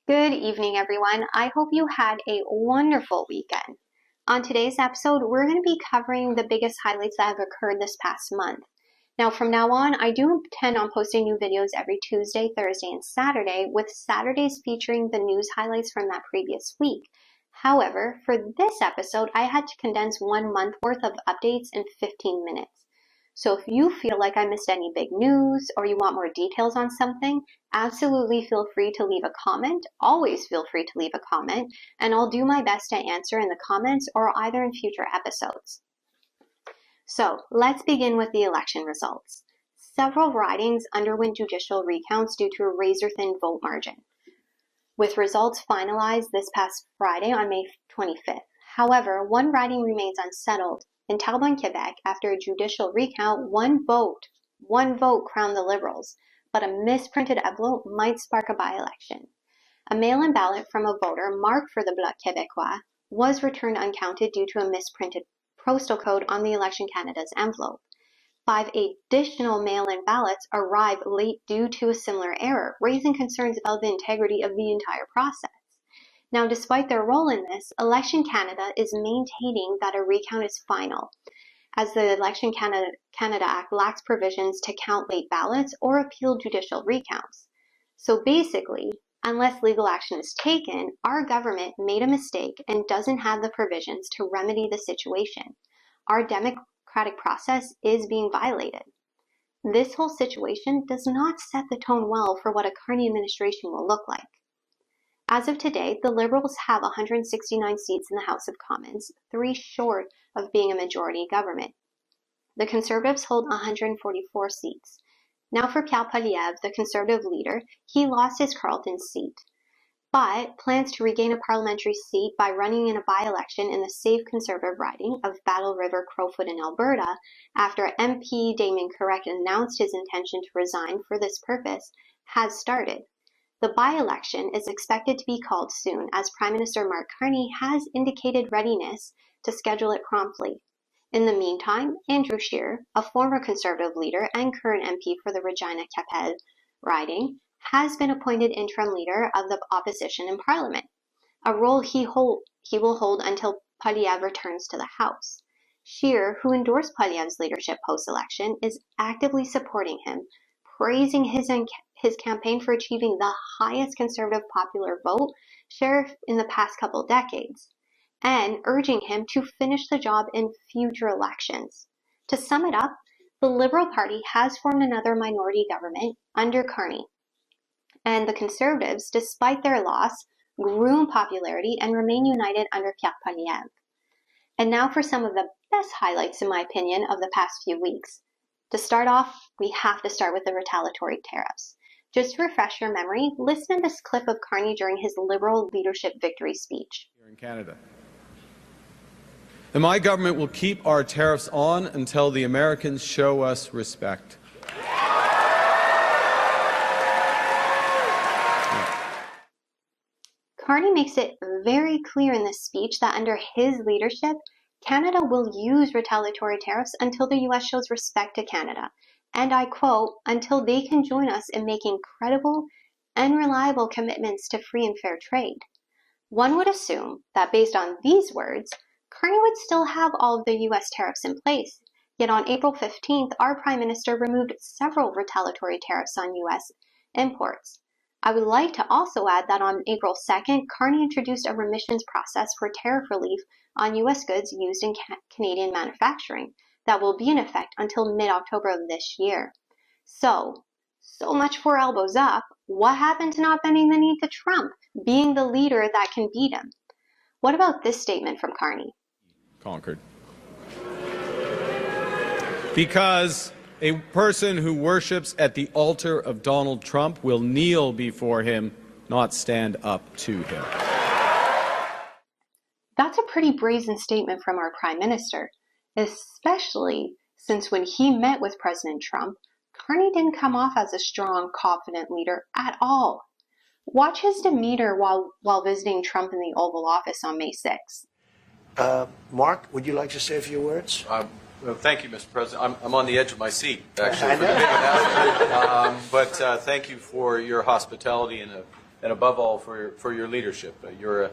Good evening, everyone. I hope you had a wonderful weekend. On today's episode, we're going to be covering the biggest highlights that have occurred this past month. Now, from now on, I do intend on posting new videos every Tuesday, Thursday, and Saturday, with Saturdays featuring the news highlights from that previous week. However, for this episode, I had to condense 1 month worth of updates in 15 minutes. So if you feel like I missed any big news or you want more details on something, absolutely feel free to leave a comment. Always feel free to leave a comment, and I'll do my best to answer in the comments or either in future episodes. So let's begin with the election results. Several ridings underwent judicial recounts due to a razor-thin vote margin, with results finalized this past Friday on May 25th. However, one riding remains unsettled. In Terrebonne, Quebec, after a judicial recount, one vote crowned the Liberals, but a misprinted envelope might spark a by-election. A mail-in ballot from a voter marked for the Bloc Québécois was returned uncounted due to a misprinted postal code on the Election Canada's envelope. 5 additional mail-in ballots arrived late due to a similar error, raising concerns about the integrity of the entire process. Now, despite their role in this, Election Canada is maintaining that a recount is final, as the Election Canada Act lacks provisions to count late ballots or appeal judicial recounts. So basically, unless legal action is taken, our government made a mistake and doesn't have the provisions to remedy the situation. Our democratic process is being violated. This whole situation does not set the tone well for what a Carney administration will look like. As of today, the Liberals have 169 seats in the House of Commons, 3 short of being a majority government. The Conservatives hold 144 seats. Now for Pierre Poilievre, the Conservative leader, he lost his Carleton seat, but plans to regain a parliamentary seat by running in a by-election in the safe Conservative riding of Battle River Crowfoot in Alberta after MP Damien Correct announced his intention to resign for this purpose has started. The by-election is expected to be called soon, as Prime Minister Mark Carney has indicated readiness to schedule it promptly. In the meantime, Andrew Scheer, a former Conservative leader and current MP for the Regina-Capelle riding, has been appointed interim leader of the opposition in Parliament, a role he will hold until Poilievre returns to the House. Scheer, who endorsed Poilievre's leadership post-election, is actively supporting him, praising his campaign for achieving the highest Conservative popular vote share in the past couple decades, and urging him to finish the job in future elections. To sum it up, the Liberal Party has formed another minority government under Carney, and the Conservatives, despite their loss, grew in popularity and remain united under Pierre Poilievre. And now for some of the best highlights, in my opinion, of the past few weeks. To start off, we have to start with the retaliatory tariffs. Just to refresh your memory, listen to this clip of Carney during his Liberal leadership victory speech. Here in Canada. And my government will keep our tariffs on until the Americans show us respect. Carney makes it very clear in this speech that under his leadership, Canada will use retaliatory tariffs until the U.S. shows respect to Canada, and I quote, until they can join us in making credible and reliable commitments to free and fair trade. One would assume that based on these words, Carney would still have all of the U.S. tariffs in place, yet on April 15th, our Prime Minister removed several retaliatory tariffs on U.S. imports. I would like to also add that on April 2nd, Carney introduced a remissions process for tariff relief on U.S. goods used in Canadian manufacturing that will be in effect until mid-October of this year. So much for elbows up. What happened to not bending the knee to Trump, being the leader that can beat him? What about this statement from Carney? Conquered. Because a person who worships at the altar of Donald Trump will kneel before him, not stand up to him. That's a pretty brazen statement from our Prime Minister, especially since when he met with President Trump, Carney didn't come off as a strong, confident leader at all. Watch his demeanor while visiting Trump in the Oval Office on May 6th. Mark, would you like to say a few words? Well, thank you, Mr. President. I'm on the edge of my seat, actually, for the big announcement. But thank you for your hospitality in and above all, for your leadership. You're a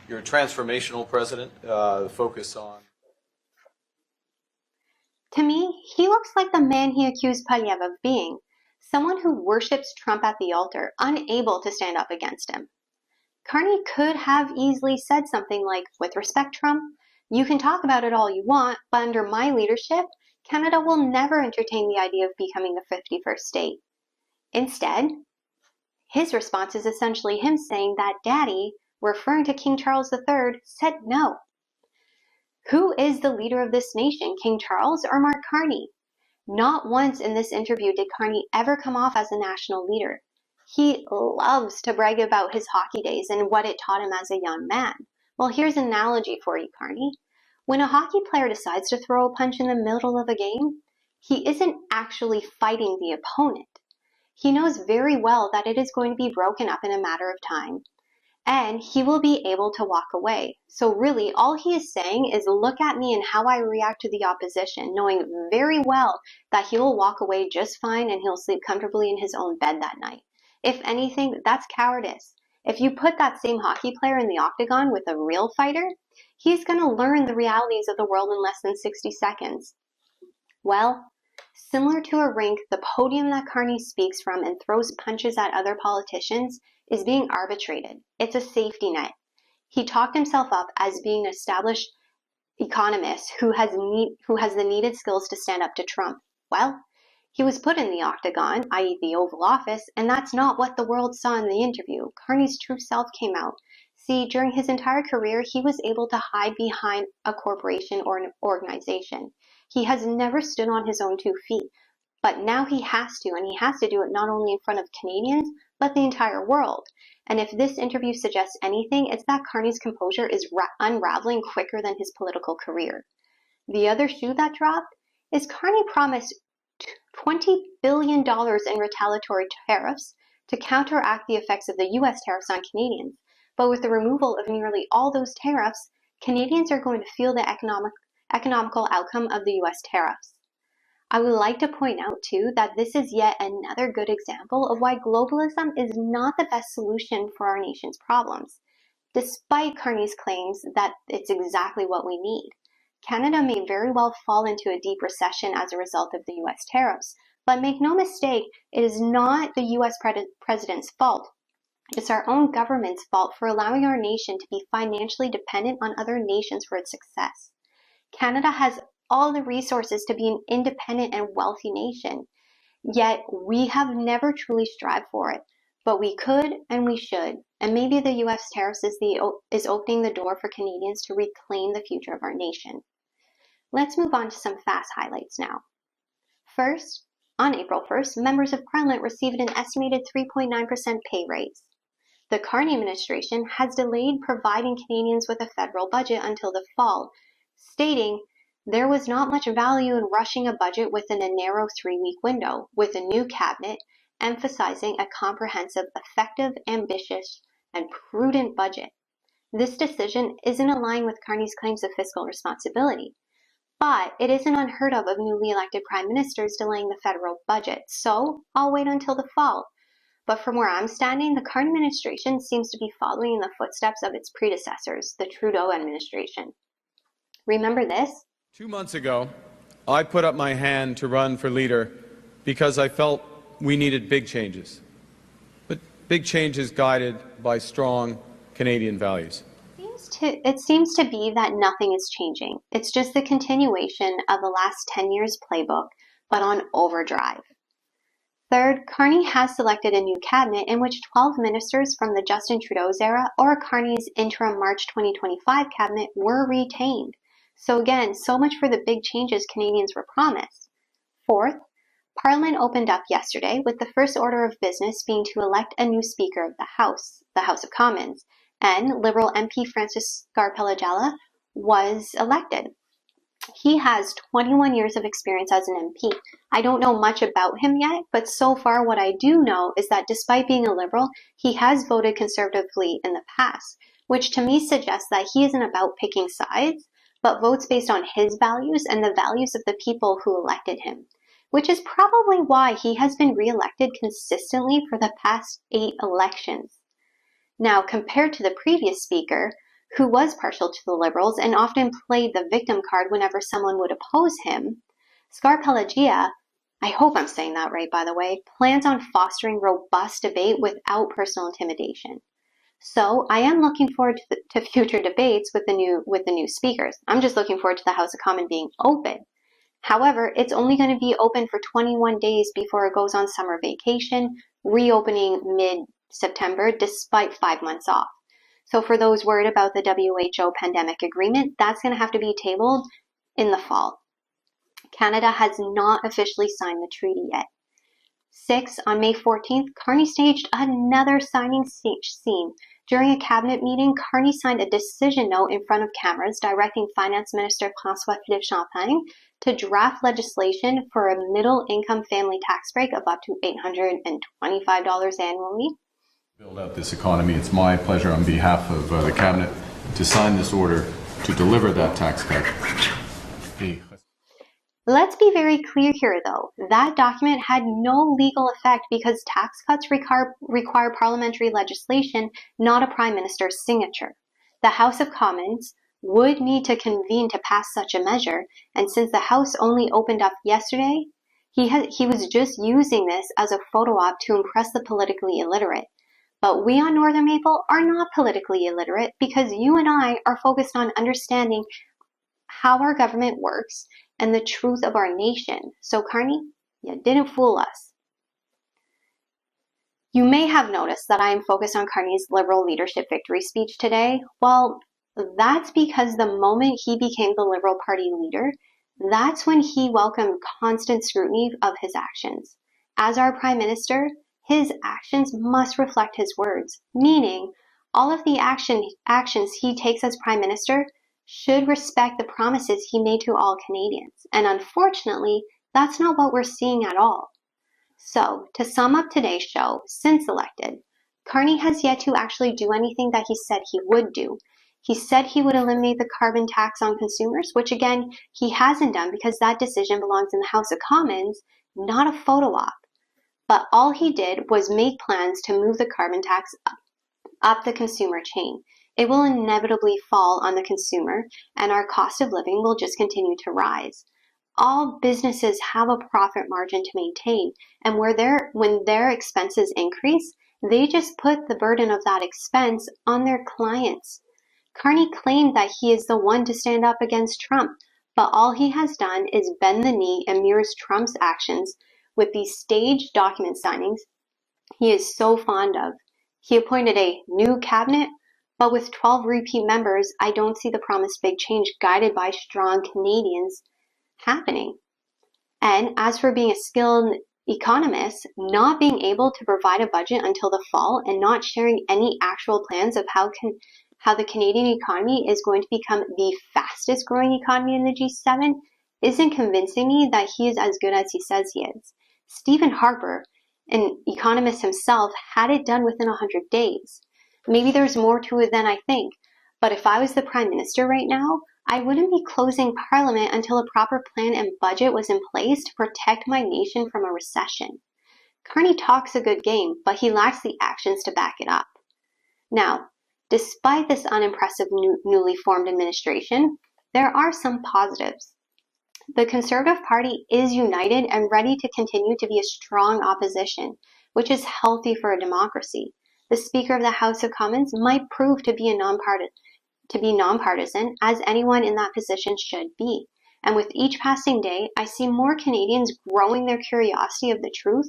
transformational president. The focus on. To me, he looks like the man he accused Polyev of being, someone who worships Trump at the altar, unable to stand up against him. Carney could have easily said something like, with respect, Trump, you can talk about it all you want, but under my leadership, Canada will never entertain the idea of becoming the 51st state. Instead, his response is essentially him saying that Daddy, referring to King Charles III, said no. Who is the leader of this nation, King Charles or Mark Carney? Not once in this interview did Carney ever come off as a national leader. He loves to brag about his hockey days and what it taught him as a young man. Well, here's an analogy for you, Carney. When a hockey player decides to throw a punch in the middle of a game, he isn't actually fighting the opponent. He knows very well that it is going to be broken up in a matter of time, and he will be able to walk away. So really, all he is saying is, look at me and how I react to the opposition, knowing very well that he will walk away just fine and he'll sleep comfortably in his own bed that night. If anything, that's cowardice. If you put that same hockey player in the octagon with a real fighter, he's going to learn the realities of the world in less than 60 seconds. Well, similar to a rink, the podium that Carney speaks from and throws punches at other politicians is being arbitrated. It's a safety net. He talked himself up as being an established economist who has the needed skills to stand up to Trump. Well, he was put in the octagon, i.e. the Oval Office, and that's not what the world saw in the interview. Carney's true self came out. See, during his entire career, he was able to hide behind a corporation or an organization. He has never stood on his own 2 feet, but now he has to, and he has to do it not only in front of Canadians, but the entire world. And if this interview suggests anything, it's that Carney's composure is unraveling quicker than his political career. The other shoe that dropped is Carney promised $20 billion in retaliatory tariffs to counteract the effects of the U.S. tariffs on Canadians. But with the removal of nearly all those tariffs, Canadians are going to feel the economical outcome of the U.S. tariffs. I would like to point out, too, that this is yet another good example of why globalism is not the best solution for our nation's problems, despite Carney's claims that it's exactly what we need. Canada may very well fall into a deep recession as a result of the U.S. tariffs, but make no mistake, it is not the U.S. president's fault. It's our own government's fault for allowing our nation to be financially dependent on other nations for its success. Canada has all the resources to be an independent and wealthy nation, yet we have never truly strived for it. But we could and we should, and maybe the U.S. tariffs is opening the door for Canadians to reclaim the future of our nation. Let's move on to some fast highlights now. First, on April 1st, members of Parliament received an estimated 3.9% pay raise. The Carney administration has delayed providing Canadians with a federal budget until the fall, stating there was not much value in rushing a budget within a narrow 3-week window, with a new cabinet emphasizing a comprehensive, effective, ambitious, and prudent budget. This decision isn't aligned with Carney's claims of fiscal responsibility, but it isn't unheard of newly elected prime ministers delaying the federal budget, so I'll wait until the fall. But from where I'm standing, the Carney administration seems to be following in the footsteps of its predecessors, the Trudeau administration. Remember this? 2 months ago, I put up my hand to run for leader because I felt we needed big changes, but big changes guided by strong Canadian values. It seems to be that nothing is changing. It's just the continuation of the last 10 years playbook, but on overdrive. Third, Carney has selected a new cabinet in which 12 ministers from the Justin Trudeau's era or Carney's interim March 2025 cabinet were retained. So again, so much for the big changes Canadians were promised. Fourth, Parliament opened up yesterday with the first order of business being to elect a new Speaker of the House of Commons, and Liberal MP Francis Garpella was elected. He has 21 years of experience as an MP. I don't know much about him yet, but so far what I do know is that despite being a Liberal, he has voted conservatively in the past, which to me suggests that he isn't about picking sides, but votes based on his values and the values of the people who elected him, which is probably why he has been re-elected consistently for the past 8 elections. Now, compared to the previous speaker, who was partial to the Liberals and often played the victim card whenever someone would oppose him, Scarpelagia, I hope I'm saying that right by the way, plans on fostering robust debate without personal intimidation. So I am looking forward to future debates with the new speakers. I'm just looking forward to the House of Commons being open. However, it's only going to be open for 21 days before it goes on summer vacation, reopening mid-September despite 5 months off. So for those worried about the WHO pandemic agreement, that's going to have to be tabled in the fall. Canada has not officially signed the treaty yet. 6. On May 14th, Carney staged another signing scene. During a cabinet meeting, Carney signed a decision note in front of cameras directing Finance Minister François-Philippe Champagne to draft legislation for a middle-income family tax break of up to $825 annually. Build out this economy. It's my pleasure on behalf of the Cabinet to sign this order to deliver that tax cut. Let's be very clear here, though. That document had no legal effect because tax cuts require parliamentary legislation, not a Prime Minister's signature. The House of Commons would need to convene to pass such a measure, and since the House only opened up yesterday, he was just using this as a photo op to impress the politically illiterate. But we on Northern Maple are not politically illiterate because you and I are focused on understanding how our government works and the truth of our nation. So Carney, you didn't fool us. You may have noticed that I am focused on Carney's Liberal leadership victory speech today. Well, that's because the moment he became the Liberal Party leader, that's when he welcomed constant scrutiny of his actions. As our Prime Minister, his actions must reflect his words, meaning all of the actions he takes as Prime Minister should respect the promises he made to all Canadians. And unfortunately, that's not what we're seeing at all. So, to sum up today's show, since elected, Carney has yet to actually do anything that he said he would do. He said he would eliminate the carbon tax on consumers, which again, he hasn't done because that decision belongs in the House of Commons, not a photo op. But all he did was make plans to move the carbon tax up the consumer chain. It will inevitably fall on the consumer, and our cost of living will just continue to rise. All businesses have a profit margin to maintain, and when their expenses increase, they just put the burden of that expense on their clients. Carney claimed that he is the one to stand up against Trump, but all he has done is bend the knee and mirrors Trump's actions with these staged document signings he is so fond of. He appointed a new cabinet, but with 12 repeat members, I don't see the promised big change guided by strong Canadians happening. And as for being a skilled economist, not being able to provide a budget until the fall and not sharing any actual plans of how the Canadian economy is going to become the fastest growing economy in the G7 isn't convincing me that he is as good as he says he is. Stephen Harper, an economist himself, had it done within 100 days. Maybe there's more to it than I think, but if I was the Prime Minister right now, I wouldn't be closing Parliament until a proper plan and budget was in place to protect my nation from a recession. Carney talks a good game, but he lacks the actions to back it up. Now, despite this unimpressive newly formed administration, there are some positives. The Conservative Party is united and ready to continue to be a strong opposition, which is healthy for a democracy. The Speaker of the House of Commons might prove to be nonpartisan, as anyone in that position should be. And with each passing day, I see more Canadians growing their curiosity of the truth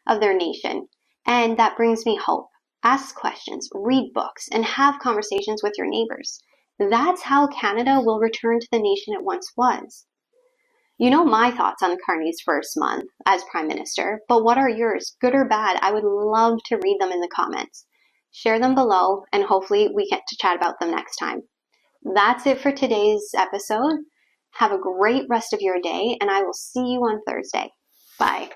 of their nation. And that brings me hope. Ask questions, read books, and have conversations with your neighbors. That's how Canada will return to the nation it once was. You know my thoughts on Carney's first month as Prime Minister, but what are yours, good or bad? I would love to read them in the comments. Share them below, and hopefully we get to chat about them next time. That's it for today's episode. Have a great rest of your day, and I will see you on Thursday. Bye.